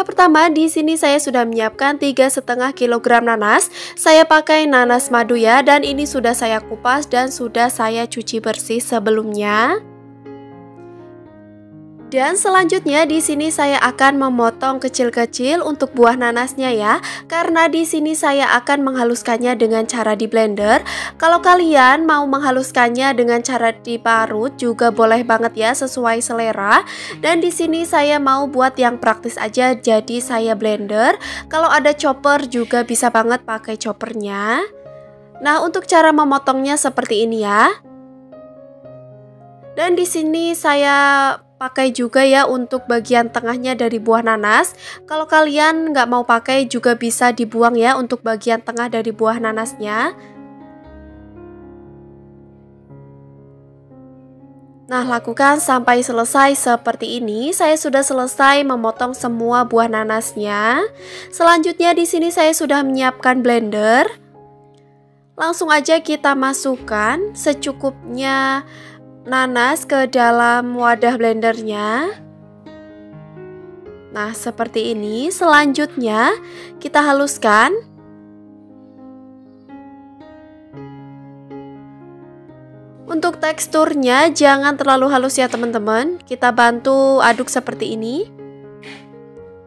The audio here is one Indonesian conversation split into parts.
Langkah pertama, di sini saya sudah menyiapkan 3,5 kg nanas. Saya pakai nanas madu ya, dan ini sudah saya kupas dan sudah saya cuci bersih sebelumnya. Dan selanjutnya di sini saya akan memotong kecil-kecil untuk buah nanasnya ya. Karena di sini saya akan menghaluskannya dengan cara di blender. Kalau kalian mau menghaluskannya dengan cara diparut juga boleh banget ya, sesuai selera. Dan di sini saya mau buat yang praktis aja, jadi saya blender. Kalau ada chopper juga bisa banget pakai choppernya. Nah, untuk cara memotongnya seperti ini ya. Dan di sini saya pakai juga ya untuk bagian tengahnya dari buah nanas. Kalau kalian nggak mau pakai juga bisa dibuang ya untuk bagian tengah dari buah nanasnya. Nah, lakukan sampai selesai seperti ini. Saya sudah selesai memotong semua buah nanasnya. Selanjutnya di sini saya sudah menyiapkan blender. Langsung aja kita masukkan secukupnya nanas ke dalam wadah blendernya. Nah, seperti ini. Selanjutnya kita haluskan. Untuk teksturnya jangan terlalu halus ya teman-teman. Kita bantu aduk seperti ini.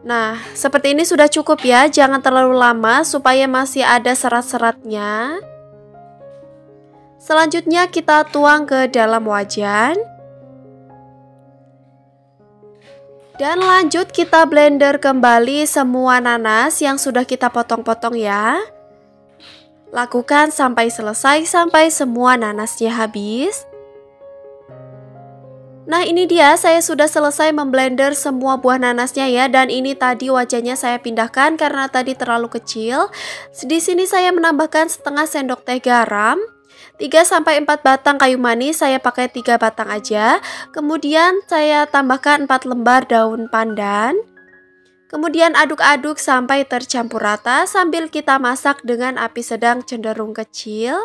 Nah, seperti ini sudah cukup ya. Jangan terlalu lama supaya masih ada serat-seratnya. Selanjutnya kita tuang ke dalam wajan. Dan lanjut kita blender kembali semua nanas yang sudah kita potong-potong ya. Lakukan sampai selesai, sampai semua nanasnya habis. Nah, ini dia, saya sudah selesai memblender semua buah nanasnya ya. Dan ini tadi wajannya saya pindahkan karena tadi terlalu kecil. Di sini saya menambahkan setengah sendok teh garam. 3-4 batang kayu manis, saya pakai 3 batang aja. Kemudian saya tambahkan 4 lembar daun pandan. Kemudian aduk-aduk sampai tercampur rata sambil kita masak dengan api sedang cenderung kecil.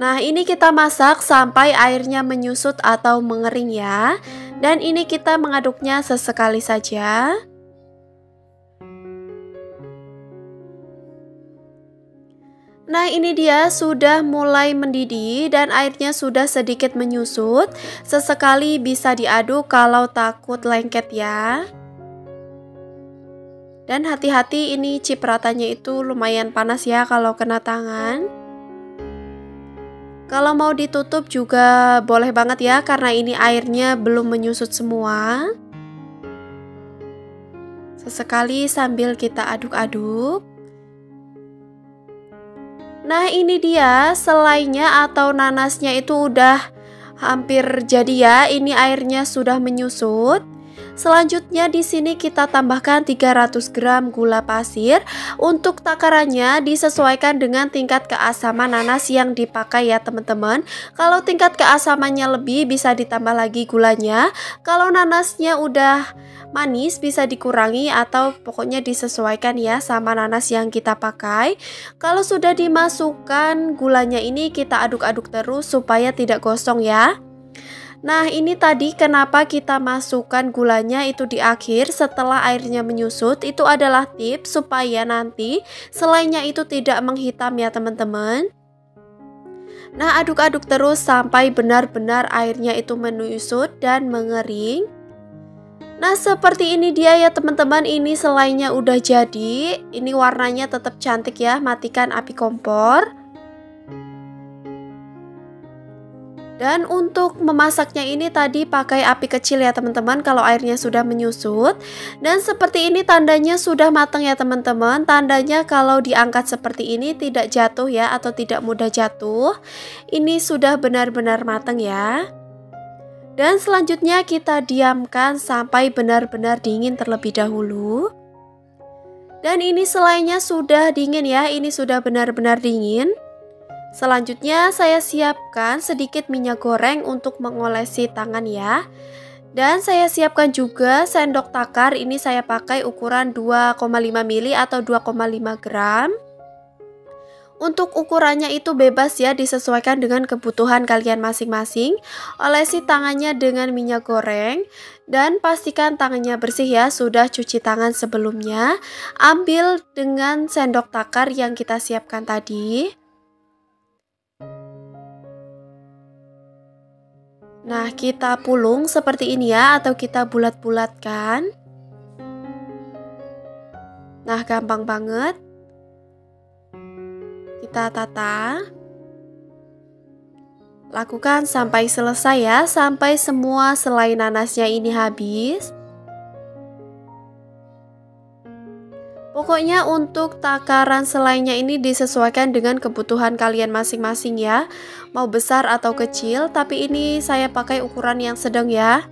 Nah, ini kita masak sampai airnya menyusut atau mengering ya. Dan ini kita mengaduknya sesekali saja. Nah, ini dia sudah mulai mendidih dan airnya sudah sedikit menyusut. Sesekali bisa diaduk kalau takut lengket ya. Dan hati-hati, ini cipratanya itu lumayan panas ya kalau kena tangan. Kalau mau ditutup juga boleh banget ya, karena ini airnya belum menyusut semua. Sesekali sambil kita aduk-aduk. Nah, ini dia selainya atau nanasnya itu udah hampir jadi ya. Ini airnya sudah menyusut. Selanjutnya di sini kita tambahkan 300 gram gula pasir. Untuk takarannya disesuaikan dengan tingkat keasaman nanas yang dipakai ya teman-teman. Kalau tingkat keasamannya lebih bisa ditambah lagi gulanya. Kalau nanasnya udah manis bisa dikurangi atau pokoknya disesuaikan ya sama nanas yang kita pakai. Kalau sudah dimasukkan gulanya ini kita aduk-aduk terus supaya tidak gosong ya. Nah, ini tadi kenapa kita masukkan gulanya itu di akhir setelah airnya menyusut, itu adalah tips supaya nanti selainya itu tidak menghitam ya teman-teman. Nah, aduk-aduk terus sampai benar-benar airnya itu menyusut dan mengering. Nah, seperti ini dia ya teman-teman, ini selainya udah jadi. Ini warnanya tetap cantik ya, matikan api kompor. Dan untuk memasaknya ini tadi pakai api kecil ya teman-teman kalau airnya sudah menyusut. Dan seperti ini tandanya sudah matang ya teman-teman. Tandanya kalau diangkat seperti ini tidak jatuh ya atau tidak mudah jatuh. Ini sudah benar-benar matang ya. Dan selanjutnya kita diamkan sampai benar-benar dingin terlebih dahulu. Dan ini selainya sudah dingin ya, ini sudah benar-benar dingin. Selanjutnya saya siapkan sedikit minyak goreng untuk mengolesi tangan ya. Dan saya siapkan juga sendok takar, ini saya pakai ukuran 2,5 ml atau 2,5 gram. Untuk ukurannya itu bebas ya, disesuaikan dengan kebutuhan kalian masing-masing. Olesi tangannya dengan minyak goreng dan pastikan tangannya bersih ya, sudah cuci tangan sebelumnya. Ambil dengan sendok takar yang kita siapkan tadi. Nah, kita pulung seperti ini ya, atau kita bulat-bulatkan. Nah, gampang banget. Kita tata. Lakukan sampai selesai ya, sampai semua selai nanasnya ini habis. Pokoknya untuk takaran selainya ini disesuaikan dengan kebutuhan kalian masing-masing ya. Mau besar atau kecil, tapi ini saya pakai ukuran yang sedang ya.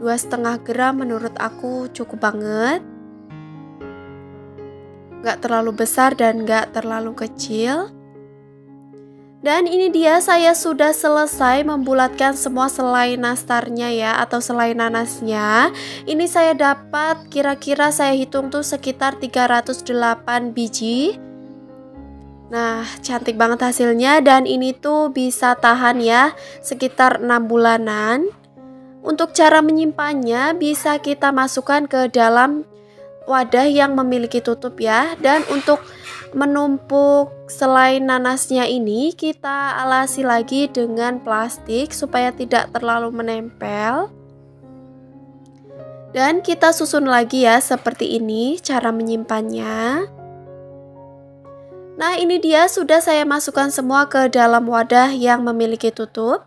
2,5 gram menurut aku cukup banget. Gak terlalu besar dan gak terlalu kecil. Dan ini dia, saya sudah selesai membulatkan semua selai nastarnya ya, atau selai nanasnya. Ini saya dapat kira-kira saya hitung tuh sekitar 308 biji. Nah, cantik banget hasilnya, dan ini tuh bisa tahan ya sekitar 6 bulanan. Untuk cara menyimpannya bisa kita masukkan ke dalam wadah yang memiliki tutup ya. Dan untuk menumpuk selai nanasnya ini kita alasi lagi dengan plastik supaya tidak terlalu menempel. Dan kita susun lagi ya, seperti ini cara menyimpannya. Nah, ini dia, sudah saya masukkan semua ke dalam wadah yang memiliki tutup.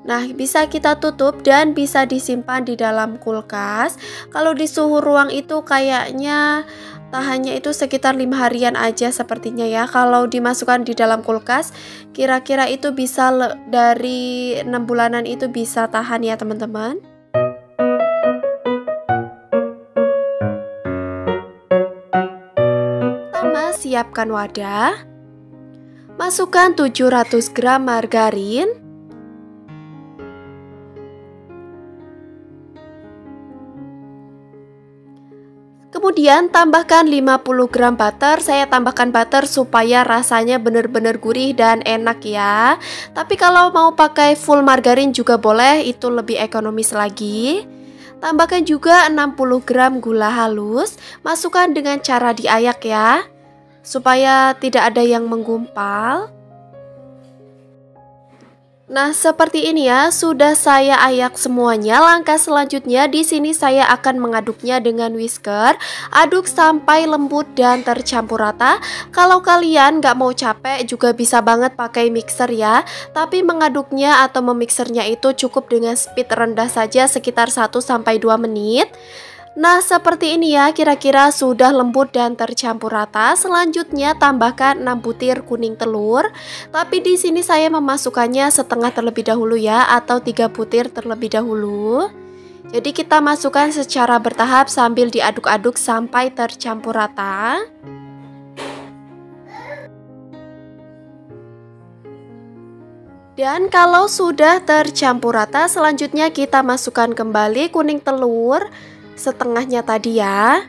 Nah, bisa kita tutup dan bisa disimpan di dalam kulkas. Kalau di suhu ruang itu kayaknya tahannya itu sekitar 5 harian aja sepertinya ya. Kalau dimasukkan di dalam kulkas, kira-kira itu bisa dari 6 bulanan itu bisa tahan ya teman-teman. Pertama, siapkan wadah. Masukkan 700 gram margarin. Kemudian tambahkan 50 gram butter. Saya tambahkan butter supaya rasanya benar-benar gurih dan enak ya. Tapi kalau mau pakai full margarin juga boleh, itu lebih ekonomis lagi. Tambahkan juga 60 gram gula halus. Masukkan dengan cara diayak ya, supaya tidak ada yang menggumpal. Nah, seperti ini ya, sudah saya ayak semuanya. Langkah selanjutnya di sini saya akan mengaduknya dengan whisker. Aduk sampai lembut dan tercampur rata. Kalau kalian nggak mau capek juga bisa banget pakai mixer ya. Tapi mengaduknya atau memixernya itu cukup dengan speed rendah saja, sekitar 1-2 menit. Nah, seperti ini ya, kira-kira sudah lembut dan tercampur rata. Selanjutnya tambahkan 6 butir kuning telur. Tapi di sini saya memasukkannya setengah terlebih dahulu ya, atau 3 butir terlebih dahulu. Jadi kita masukkan secara bertahap sambil diaduk-aduk sampai tercampur rata. Dan kalau sudah tercampur rata, selanjutnya kita masukkan kembali kuning telur setengahnya tadi ya.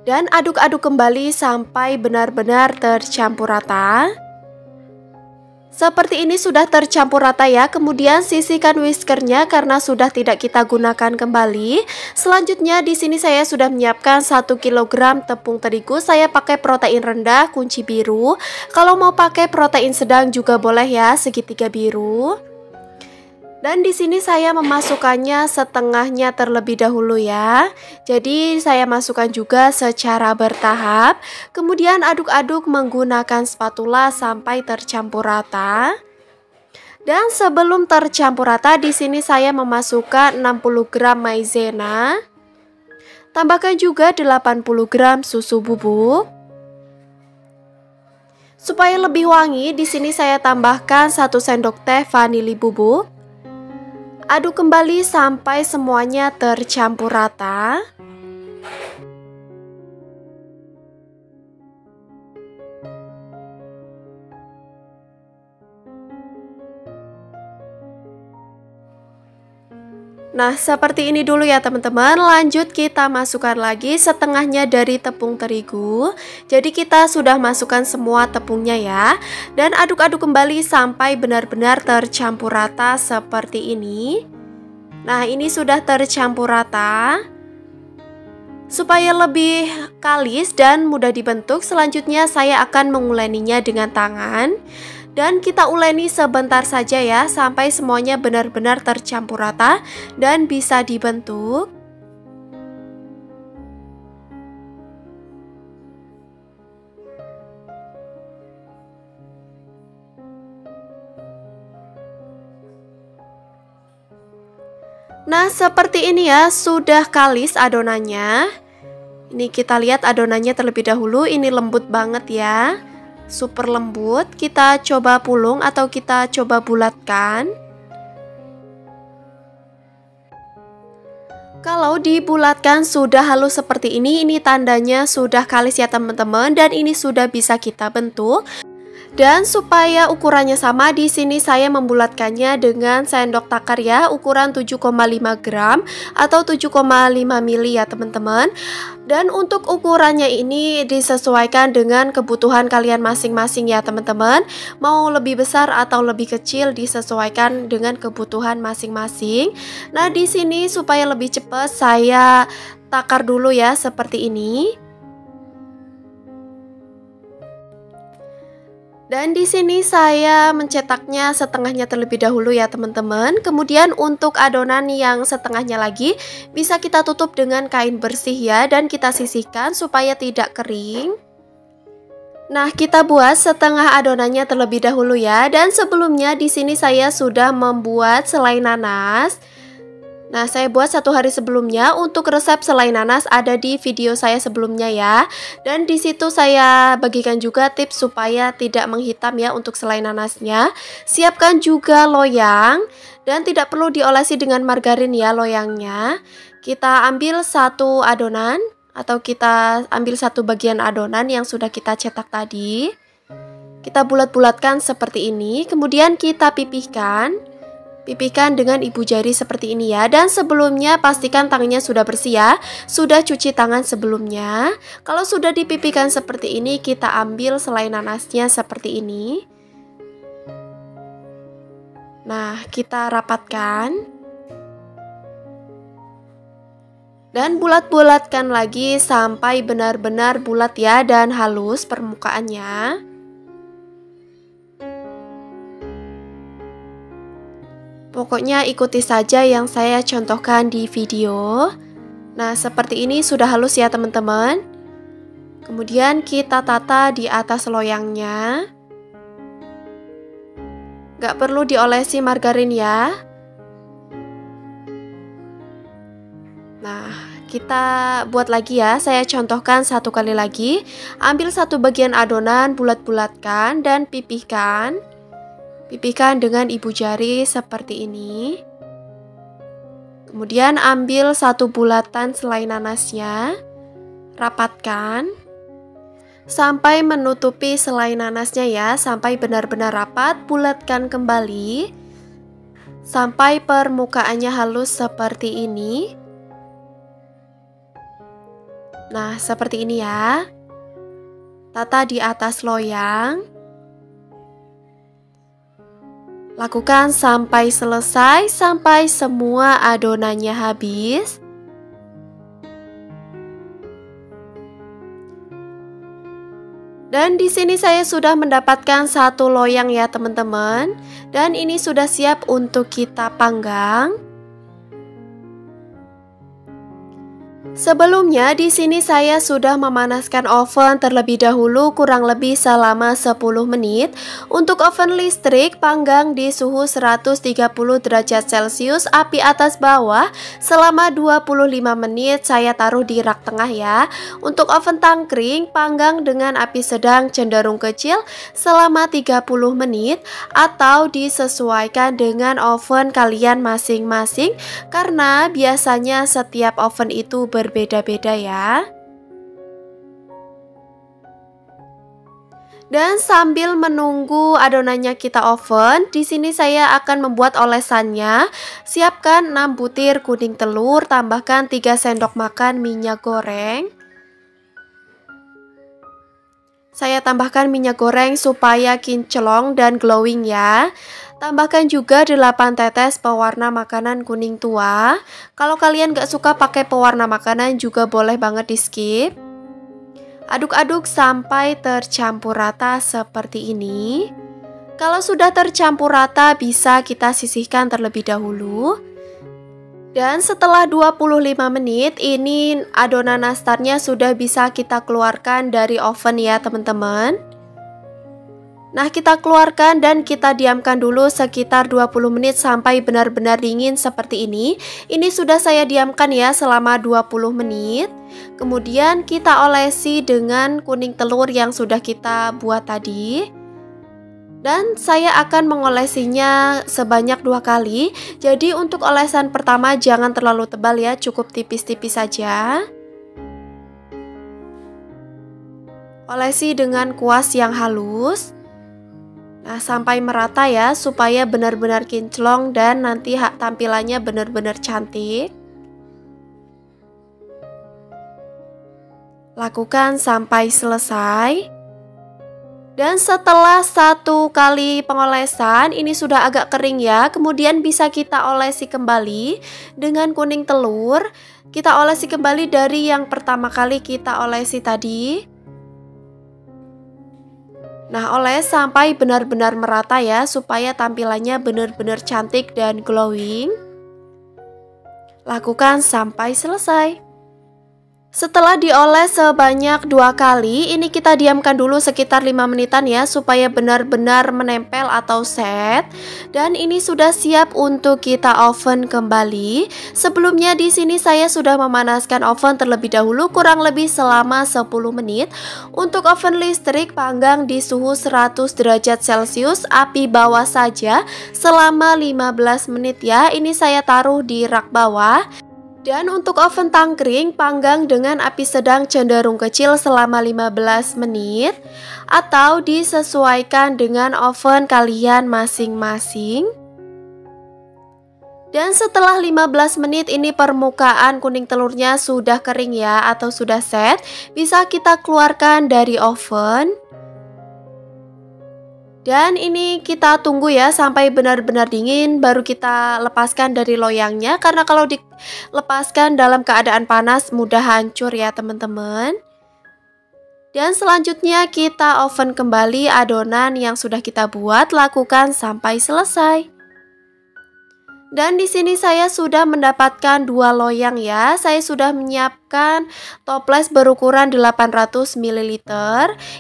Dan aduk-aduk kembali sampai benar-benar tercampur rata. Seperti ini sudah tercampur rata ya. Kemudian sisihkan whiskernya karena sudah tidak kita gunakan kembali. Selanjutnya di sini saya sudah menyiapkan 1 kg tepung terigu. Saya pakai protein rendah kunci biru. Kalau mau pakai protein sedang juga boleh ya, segitiga biru. Dan di sini saya memasukkannya setengahnya terlebih dahulu ya. Jadi saya masukkan juga secara bertahap. Kemudian aduk-aduk menggunakan spatula sampai tercampur rata. Dan sebelum tercampur rata, di sini saya memasukkan 60 gram maizena. Tambahkan juga 80 gram susu bubuk. Supaya lebih wangi, di sini saya tambahkan 1 sendok teh vanili bubuk. Aduk kembali sampai semuanya tercampur rata. Nah, seperti ini dulu ya teman-teman. Lanjut kita masukkan lagi setengahnya dari tepung terigu. Jadi kita sudah masukkan semua tepungnya ya. Dan aduk-aduk kembali sampai benar-benar tercampur rata seperti ini. Nah, ini sudah tercampur rata. Supaya lebih kalis dan mudah dibentuk, selanjutnya saya akan menguleninya dengan tangan. Dan kita uleni sebentar saja ya, sampai semuanya benar-benar tercampur rata dan bisa dibentuk. Nah, seperti ini ya, sudah kalis adonannya. Ini kita lihat adonannya terlebih dahulu, ini lembut banget ya. Super lembut. Kita coba pulung atau kita coba bulatkan. Kalau dibulatkan sudah halus seperti ini tandanya sudah kalis ya teman-teman, dan ini sudah bisa kita bentuk. Dan supaya ukurannya sama, di sini saya membulatkannya dengan sendok takar ya, ukuran 7,5 gram atau 7,5 mili ya teman-teman. Dan untuk ukurannya ini disesuaikan dengan kebutuhan kalian masing-masing ya teman-teman. Mau lebih besar atau lebih kecil disesuaikan dengan kebutuhan masing-masing. Nah, di sini supaya lebih cepat saya takar dulu ya seperti ini. Dan di sini saya mencetaknya setengahnya terlebih dahulu ya teman-teman. Kemudian untuk adonan yang setengahnya lagi bisa kita tutup dengan kain bersih ya, dan kita sisihkan supaya tidak kering. Nah, kita buat setengah adonannya terlebih dahulu ya. Dan sebelumnya di sini saya sudah membuat selai nanas. Nah, saya buat 1 hari sebelumnya. Untuk resep selai nanas ada di video saya sebelumnya ya. Dan di situ saya bagikan juga tips supaya tidak menghitam ya untuk selai nanasnya. Siapkan juga loyang dan tidak perlu diolesi dengan margarin ya loyangnya. Kita ambil 1 adonan atau kita ambil 1 bagian adonan yang sudah kita cetak tadi. Kita bulat-bulatkan seperti ini, kemudian kita pipihkan. Pipihkan dengan ibu jari seperti ini ya. Dan sebelumnya pastikan tangannya sudah bersih ya. Sudah cuci tangan sebelumnya. Kalau sudah dipipihkan seperti ini, kita ambil selai nanasnya seperti ini. Nah, kita rapatkan. Dan bulat-bulatkan lagi sampai benar-benar bulat ya dan halus permukaannya. Pokoknya ikuti saja yang saya contohkan di video. Nah, seperti ini sudah halus ya teman-teman. Kemudian kita tata di atas loyangnya. Gak perlu diolesi margarin ya. Nah, kita buat lagi ya. Saya contohkan 1 kali lagi. Ambil 1 bagian adonan, bulat-bulatkan dan pipihkan. Pipihkan dengan ibu jari seperti ini. Kemudian ambil 1 bulatan selai nanasnya, rapatkan sampai menutupi selai nanasnya ya, sampai benar-benar rapat. Bulatkan kembali sampai permukaannya halus seperti ini. Nah, seperti ini ya. Tata di atas loyang. Lakukan sampai selesai, sampai semua adonannya habis. Dan di sini saya sudah mendapatkan 1 loyang ya teman-teman. Dan ini sudah siap untuk kita panggang. Sebelumnya di sini saya sudah memanaskan oven terlebih dahulu kurang lebih selama 10 menit. Untuk oven listrik panggang di suhu 130 derajat Celcius api atas bawah selama 25 menit. Saya taruh di rak tengah ya. Untuk oven tangkring panggang dengan api sedang cenderung kecil selama 30 menit atau disesuaikan dengan oven kalian masing-masing, karena biasanya setiap oven itu berbeda-beda ya. Dan sambil menunggu adonannya kita oven, di sini saya akan membuat olesannya. Siapkan 6 butir kuning telur, tambahkan 3 sendok makan minyak goreng. Saya tambahkan minyak goreng supaya kinclong dan glowing ya. Tambahkan juga 8 tetes pewarna makanan kuning tua. Kalau kalian gak suka pakai pewarna makanan juga boleh banget di skip. Aduk-aduk sampai tercampur rata seperti ini. Kalau sudah tercampur rata bisa kita sisihkan terlebih dahulu. Dan setelah 25 menit ini adonan nastarnya sudah bisa kita keluarkan dari oven ya teman-teman. Nah, kita keluarkan dan kita diamkan dulu sekitar 20 menit sampai benar-benar dingin seperti ini. Ini sudah saya diamkan ya selama 20 menit. Kemudian kita olesi dengan kuning telur yang sudah kita buat tadi. Dan saya akan mengolesinya sebanyak 2 kali. Jadi untuk olesan pertama jangan terlalu tebal ya, cukup tipis-tipis saja. Olesi dengan kuas yang halus. Nah, sampai merata ya, supaya benar-benar kinclong dan nanti tampilannya benar-benar cantik. Lakukan sampai selesai. Dan setelah 1 kali pengolesan, ini sudah agak kering ya. Kemudian bisa kita olesi kembali dengan kuning telur. Kita olesi kembali dari yang pertama kali kita olesi tadi. Nah, oles sampai benar-benar merata ya, supaya tampilannya benar-benar cantik dan glowing. Lakukan sampai selesai. Setelah dioles sebanyak 2 kali, ini kita diamkan dulu sekitar 5 menitan ya, supaya benar-benar menempel atau set. Dan ini sudah siap untuk kita oven kembali. Sebelumnya di sini saya sudah memanaskan oven terlebih dahulu kurang lebih selama 10 menit. Untuk oven listrik panggang di suhu 100 derajat Celcius, api bawah saja selama 15 menit ya. Ini saya taruh di rak bawah. Dan untuk oven tangkring panggang dengan api sedang cenderung kecil selama 15 menit atau disesuaikan dengan oven kalian masing-masing. Dan setelah 15 menit ini permukaan kuning telurnya sudah kering ya atau sudah set, bisa kita keluarkan dari oven. Dan ini kita tunggu ya sampai benar-benar dingin baru kita lepaskan dari loyangnya, karena kalau dilepaskan dalam keadaan panas mudah hancur ya teman-teman. Dan selanjutnya kita oven kembali adonan yang sudah kita buat, lakukan sampai selesai. Dan di sini saya sudah mendapatkan 2 loyang ya. Saya sudah menyiapkan toples berukuran 800 ml.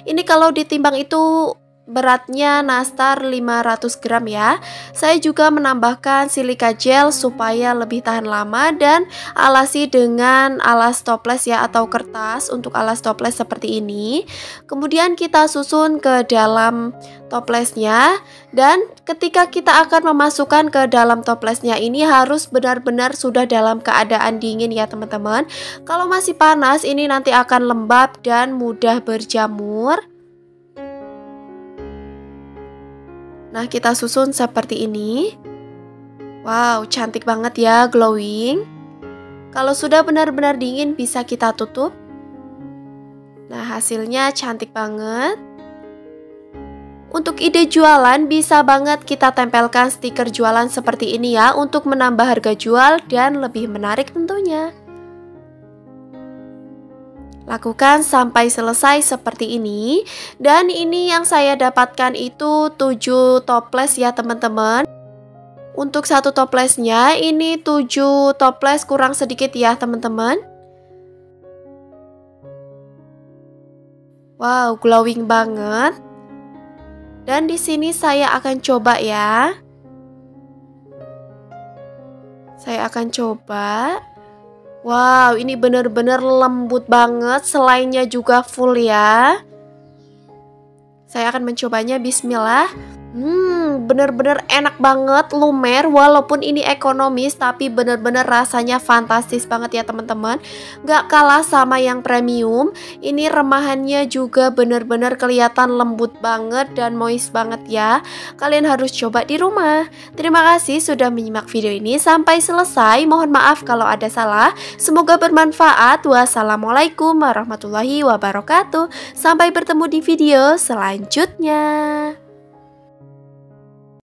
Ini kalau ditimbang itu beratnya nastar 500 gram ya. Saya juga menambahkan silika gel supaya lebih tahan lama dan alasi dengan alas toples ya atau kertas untuk alas toples seperti ini. Kemudian kita susun ke dalam toplesnya, dan ketika kita akan memasukkan ke dalam toplesnya ini harus benar-benar sudah dalam keadaan dingin ya teman-teman. Kalau masih panas ini nanti akan lembab dan mudah berjamur. Nah, kita susun seperti ini. Wow, cantik banget ya, glowing. Kalau sudah benar-benar dingin bisa kita tutup. Nah, hasilnya cantik banget. Untuk ide jualan bisa banget kita tempelkan stiker jualan seperti ini ya, untuk menambah harga jual dan lebih menarik tentunya. Lakukan sampai selesai seperti ini. Dan ini yang saya dapatkan itu 7 toples ya teman-teman. Untuk 1 toplesnya ini 7 toples kurang sedikit ya teman-teman. Wow, glowing banget. Dan di sini saya akan coba ya. Saya akan coba. Wow, ini benar-benar lembut banget, selainya juga full ya. Saya akan mencobanya, bismillah. Bener-bener enak banget, lumer. Walaupun ini ekonomis, tapi bener-bener rasanya fantastis banget ya teman-teman. Gak kalah sama yang premium. Ini remahannya juga bener-bener kelihatan lembut banget dan moist banget ya. Kalian harus coba di rumah. Terima kasih sudah menyimak video ini sampai selesai. Mohon maaf kalau ada salah. Semoga bermanfaat. Wassalamualaikum warahmatullahi wabarakatuh. Sampai bertemu di video selanjutnya.